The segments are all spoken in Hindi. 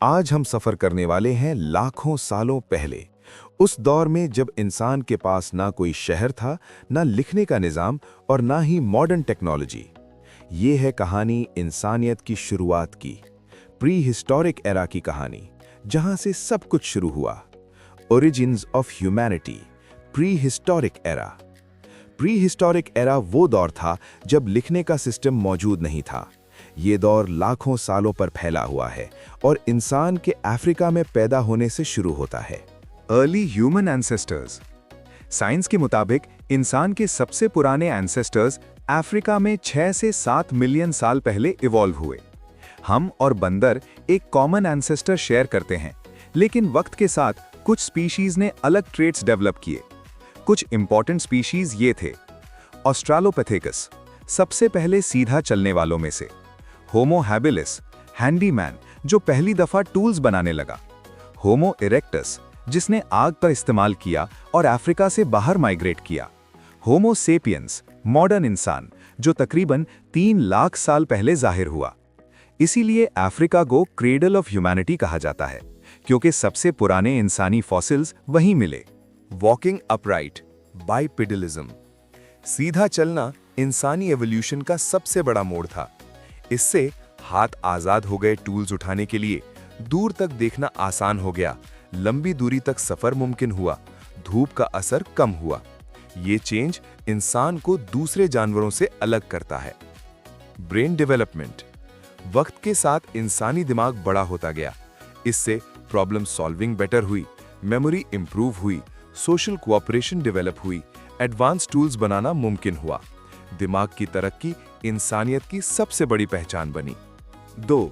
आज हम सफर करने वाले हैं लाखों सालों पहले, उस दौर में जब इंसान के पास ना कोई शहर था, ना लिखने का निज़ाम और ना ही मॉडर्न टेक्नोलॉजी। ये है कहानी इंसानियत की शुरुआत की, प्री हिस्टोरिक एरा की कहानी, जहां से सब कुछ शुरू हुआ। Origins of humanity, pre historic era. Pre historic era वो दौर था जब लिखने का सिस्टम मौजूद नहीं था। ये दौर लाखों सालों पर फैला हुआ है और इंसान के अफ्रीका में पैदा होने से शुरू होता है। Early human ancestors. साइंस के मुताबिक इंसान के सबसे पुराने एंसेस्टर्स अफ्रीका में 6 से 7 मिलियन साल पहले इवॉल्व हुए। हम और बंदर एक कॉमन एंसेस्टर शेयर करते हैं, लेकिन वक्त के साथ कुछ स्पीशीज ने अलग ट्रेट्स डेवलप किए। कुछ इंपॉर्टेंट स्पीशीज ये थे: ऑस्ट्रालोपिथेकस, सबसे पहले सीधा चलने वालों में से; होमो हैबिलिस, हैंडीमैन जो पहली दफा टूल्स बनाने लगा; होमो इरेक्टस, जिसने आग का इस्तेमाल किया और अफ्रीका से बाहर माइग्रेट किया; होमो सेपियंस, मॉडर्न इंसान जो तकरीबन 3 लाख साल पहले जाहिर हुआ। इसीलिए अफ्रीका को क्रेडल ऑफ ह्यूमैनिटी कहा जाता है, क्योंकि सबसे पुराने इंसानी फॉसिल्स वहीं मिले। Walking upright, bipedalism. सीधा चलना इंसानी एवोल्यूशन का सबसे बड़ा मोड़ था। इससे हाथ आजाद हो गए टूल्स उठाने के लिए, दूर तक देखना आसान हो गया, लंबी दूरी तक सफर मुमकिन हुआ, धूप का असर कम हुआ। ये चेंज इंसान को दूसरे जानवरों से अलग करता है। Brain development. वक्त के साथ इंसानी दिमाग बड़ा होता गया। इससे प्रॉब्लम सॉल्विंग बेटर हुई, मेमोरी इंप्रूव हुई, सोशल कोऑपरेशन डेवलप हुई, एडवांस टूल्स बनाना मुमकिन हुआ। दिमाग की तरक्की इंसानियत की सबसे बड़ी पहचान बनी। 2.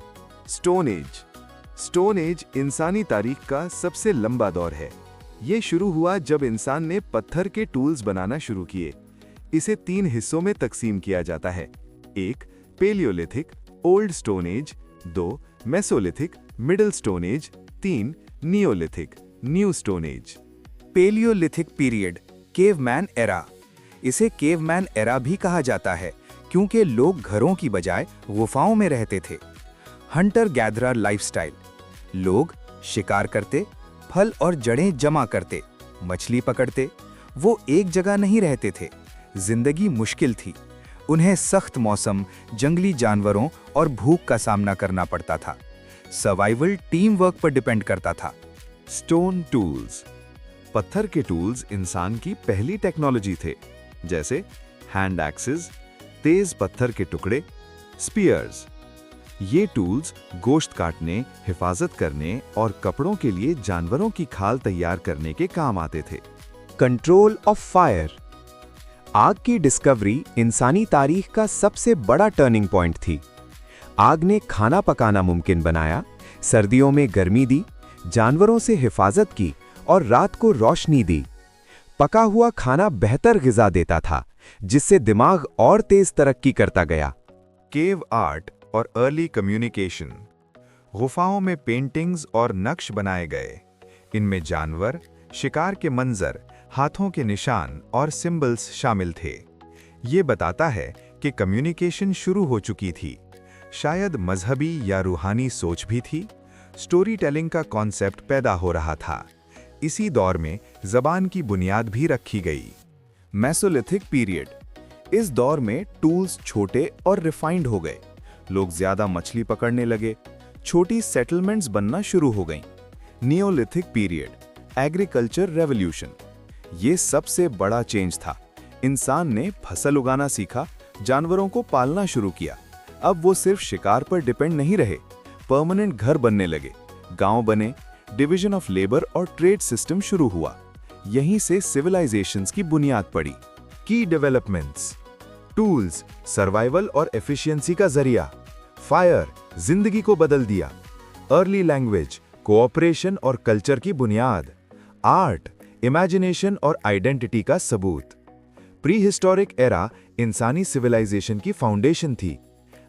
Stone age. स्टोन एज इंसानी तारीख का सबसे लंबा दौर है। ये शुरू हुआ जब इंसान ने पत्थर के टूल्स बनाना शुरू किए। इसे 3 हिस्सों में तकसीम किया जाता है: 1. Palaeolithic, old stone age; 2. Mesolithic, middle stone age; 3. Neolithic, new stone age. Palaeolithic period, caveman era. इसे केवमैन एरा भी कहा जाता है क्योंकि लोग घरों की बजाय गुफाओं में रहते थे। Hunter gatherer lifestyle. लोग शिकार करते, फल और जड़ें जमा करते, मछली पकड़ते। वो एक जगह नहीं रहते थे। जिंदगी मुश्किल थी। उन्हें सख्त मौसम, जंगली जानवरों और भूख का सामना करना पड़ता था। सर्वाइवल टीम वर्क पर डिपेंड करता था। Stone tools. पत्थर के टूल्स इंसान की पहली टेक्नोलॉजी थे, जैसे हैंड एक्सेस, तेज पत्थर के टुकड़े, स्पीयर्स। ये टूल्स गोश्त काटने, हिफाजत करने और कपड़ों के लिए जानवरों की खाल तैयार करने के काम आते थे। Control of fire. आग की डिस्कवरी इंसानी तारीख का सबसे बड़ा टर्निंग पॉइंट थी। आग ने खाना पकाना मुमकिन बनाया, सर्दियों में गर्मी दी, जानवरों से हिफाजत की और रात को रोशनी दी। पका हुआ खाना बेहतर ग़िज़ा देता था, जिससे दिमाग और तेज तरक्की करता गया। केव आर्ट और अर्ली कम्युनिकेशन। गुफाओं में पेंटिंग्स और नक्श बनाए गए। इनमें जानवर, शिकार के मंजर, हाथों के निशान और सिंबल्स शामिल थे। ये बताता है कि कम्युनिकेशन शुरू हो चुकी थी। शायद मजहबी या रूहानी सोच भी थी। स्टोरी टेलिंग का कॉन्सेप्ट पैदा हो रहा था। इसी दौर में ज़बान की बुनियाद भी रखी गई। Mesolithic period. इस दौर में टूल्स छोटे और रिफाइंड हो गए। लोग ज़्यादा मछली पकड़ने लगे। छोटी सेटलमेंट्स बनना शुरू हो गईं। Neolithic period, agriculture revolution. ये सबसे बड़ा चेंज था। इंसान ने फसल उगाना सीखा, जानवरों को पालना शुरू किया। अब वो सिर्फ शिकार पर डिपेंड नहीं रहे। परमानेंट घर बनने लगे, गांव बने, डिवीजन ऑफ लेबर और ट्रेड सिस्टम शुरू हुआ। यहीं से सिविलाइजेशंस की बुनियाद पड़ी। की डेवलपमेंट्स। टूल्स सर्वाइवल और एफिशिएंसी का जरिया। फायर जिंदगी को बदल दिया। अर्ली लैंग्वेज कोऑपरेशन और कल्चर की बुनियाद। आर्ट इमेजिनेशन और आइडेंटिटी का सबूत। प्री हिस्टोरिक एरा इंसानी सिविलाइजेशन की फाउंडेशन थी।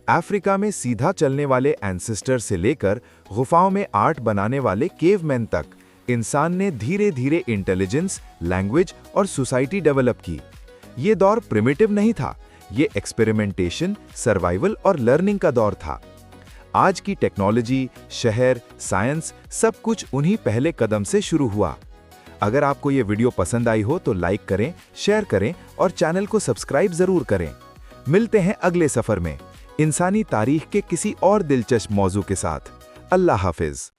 अफ्रीका में सीधा चलने वाले एंसेस्टर से लेकर गुफाओं में आर्ट बनाने वाले केवमैन तक इंसान ने धीरे धीरे इंटेलिजेंस, लैंग्वेज और सोसाइटी डेवलप की। ये दौर प्रिमिटिव नहीं था, ये एक्सपेरिमेंटेशन, सर्वाइवल और लर्निंग का दौर था। आज की टेक्नोलॉजी, शहर, साइंस सब कुछ उन्हीं पहले कदम से शुरू हुआ। अगर आपको ये वीडियो पसंद आई हो तो लाइक करें, शेयर करें और चैनल को सब्सक्राइब जरूर करें। मिलते हैं अगले सफर में इंसानी तारीख के किसी और दिलचस्प मौजू के साथ। अल्लाह हाफिज।